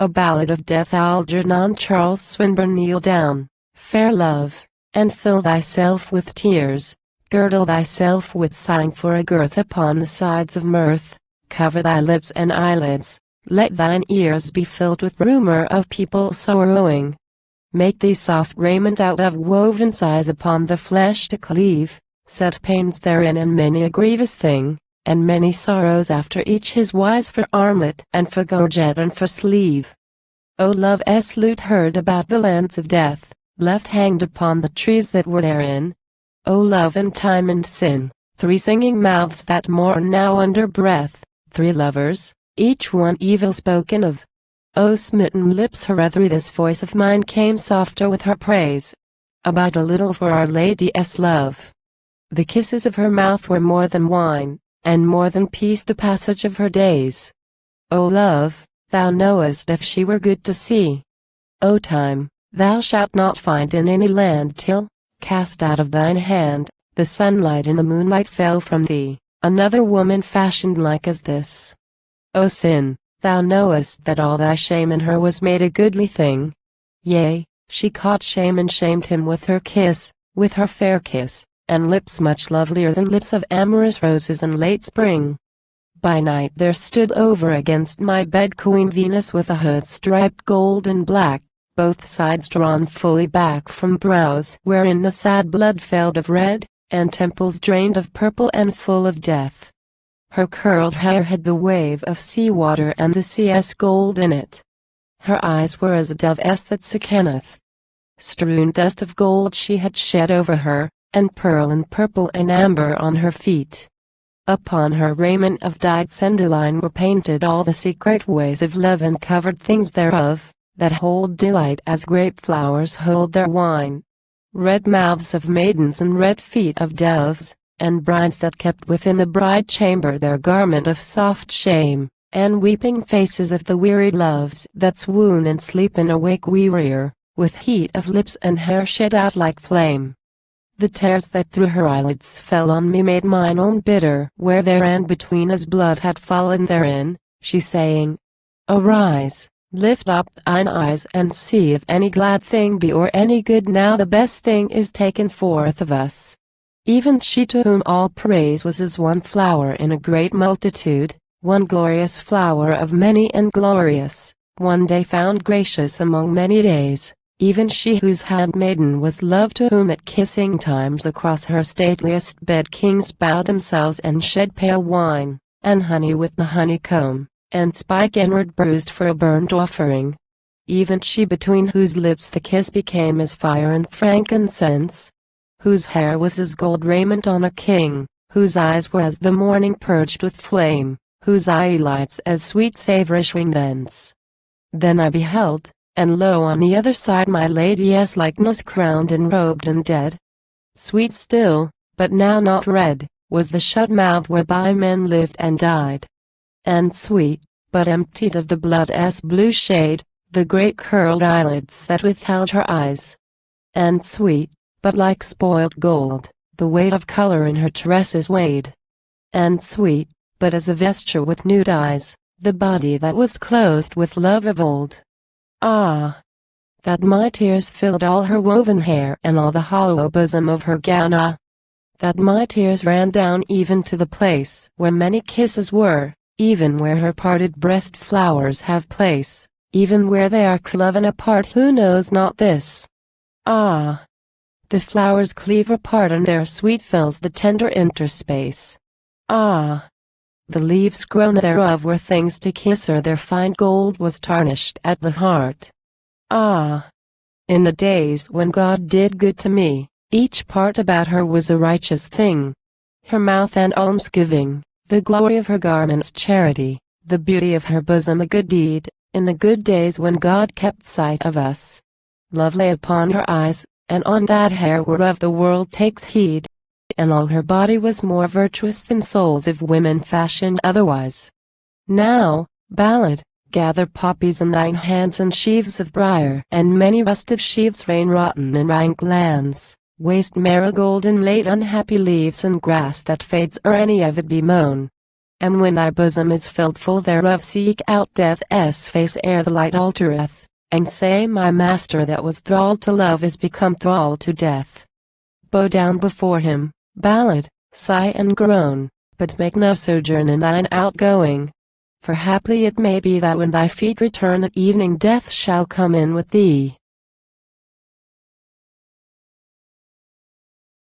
A Ballad of Death. Algernon. Charles Swinburne. Kneel down, fair love, and fill thyself with tears, girdle thyself with sighing for a girth upon the sides of mirth, cover thy lips and eyelids, let thine ears be filled with rumor of people sorrowing. Make thee soft raiment out of woven sighs upon the flesh to cleave, set pains therein and many a grievous thing, and many sorrows after each his wise for armlet and for gorget and for sleeve. O love's lute heard about the lands of death, left hanged upon the trees that were therein. O love and time and sin, three singing mouths that mourn now under breath, three lovers, each one evil spoken of. O smitten lips, through this voice of mine came softer with her praise. Abide a little for Our Lady's love. The kisses of her mouth were more than wine, and more than peace the passage of her days. O love, thou knowest if she were good to see. O time, thou shalt not find in any land till, cast out of thine hand, the sunlight and the moonlight fell from thee, another woman fashioned like as this. O sin, thou knowest that all thy shame in her was made a goodly thing. Yea, she caught shame and shamed him with her kiss, with her fair kiss, and lips much lovelier than lips of amorous roses in late spring. By night there stood over against my bed Queen Venus with a hood striped gold and black, both sides drawn fully back from brows wherein the sad blood fell of red, and temples drained of purple and full of death. Her curled hair had the wave of sea water and the sea's gold in it. Her eyes were as a dove's that sickeneth. Strewn dust of gold she had shed over her, and pearl and purple and amber on her feet. Upon her raiment of dyed sendaline were painted all the secret ways of love and covered things thereof, that hold delight as grape flowers hold their wine. Red mouths of maidens and red feet of doves, and brides that kept within the bride chamber their garment of soft shame, and weeping faces of the wearied loves that swoon and sleep and awake wearier, with heat of lips and hair shed out like flame. The tears that through her eyelids fell on me made mine own bitter where there and between as blood had fallen therein, she saying, Arise, lift up thine eyes and see if any glad thing be or any good now the best thing is taken forth of us. Even she to whom all praise was as one flower in a great multitude, one glorious flower of many and glorious, one day found gracious among many days, even she whose handmaiden was love to whom at kissing times across her stateliest bed kings bowed themselves and shed pale wine, and honey with the honeycomb, and spike inward bruised for a burnt offering. Even she between whose lips the kiss became as fire and frankincense, whose hair was as gold raiment on a king, whose eyes were as the morning purged with flame, whose eyelights as sweet savour issuing thence. Then I beheld, and lo on the other side my lady's likeness crowned and robed and dead. Sweet still, but now not red, was the shut mouth whereby men lived and died. And sweet, but emptied of the blood's blue shade, the great curled eyelids that withheld her eyes. And sweet, but like spoiled gold, the weight of color in her tresses weighed. And sweet, but as a vesture with nude eyes, the body that was clothed with love of old. Ah! That my tears filled all her woven hair and all the hollow bosom of her gown. Ah! That my tears ran down even to the place where many kisses were, even where her parted breast flowers have place, even where they are cloven apart. Who knows not this? Ah! The flowers cleave apart and their sweet fills the tender interspace. Ah! The leaves grown thereof were things to kiss or their fine gold was tarnished at the heart. Ah! In the days when God did good to me, each part about her was a righteous thing. Her mouth and almsgiving, the glory of her garments charity, the beauty of her bosom a good deed, in the good days when God kept sight of us. Love lay upon her eyes, and on that hair whereof the world takes heed, and all her body was more virtuous than souls of women fashioned otherwise. Now, Ballad, gather poppies in thine hands and sheaves of briar, and many rusted sheaves rain rotten in rank lands, waste marigold and late unhappy leaves and grass that fades or any of it be mown. And when thy bosom is filled full thereof, seek out death's face ere the light altereth, and say, my master that was thrall to love is become thrall to death. Bow down before him, ballad, sigh and groan, but make no sojourn in thine outgoing. For haply it may be that when thy feet return at evening, death shall come in with thee.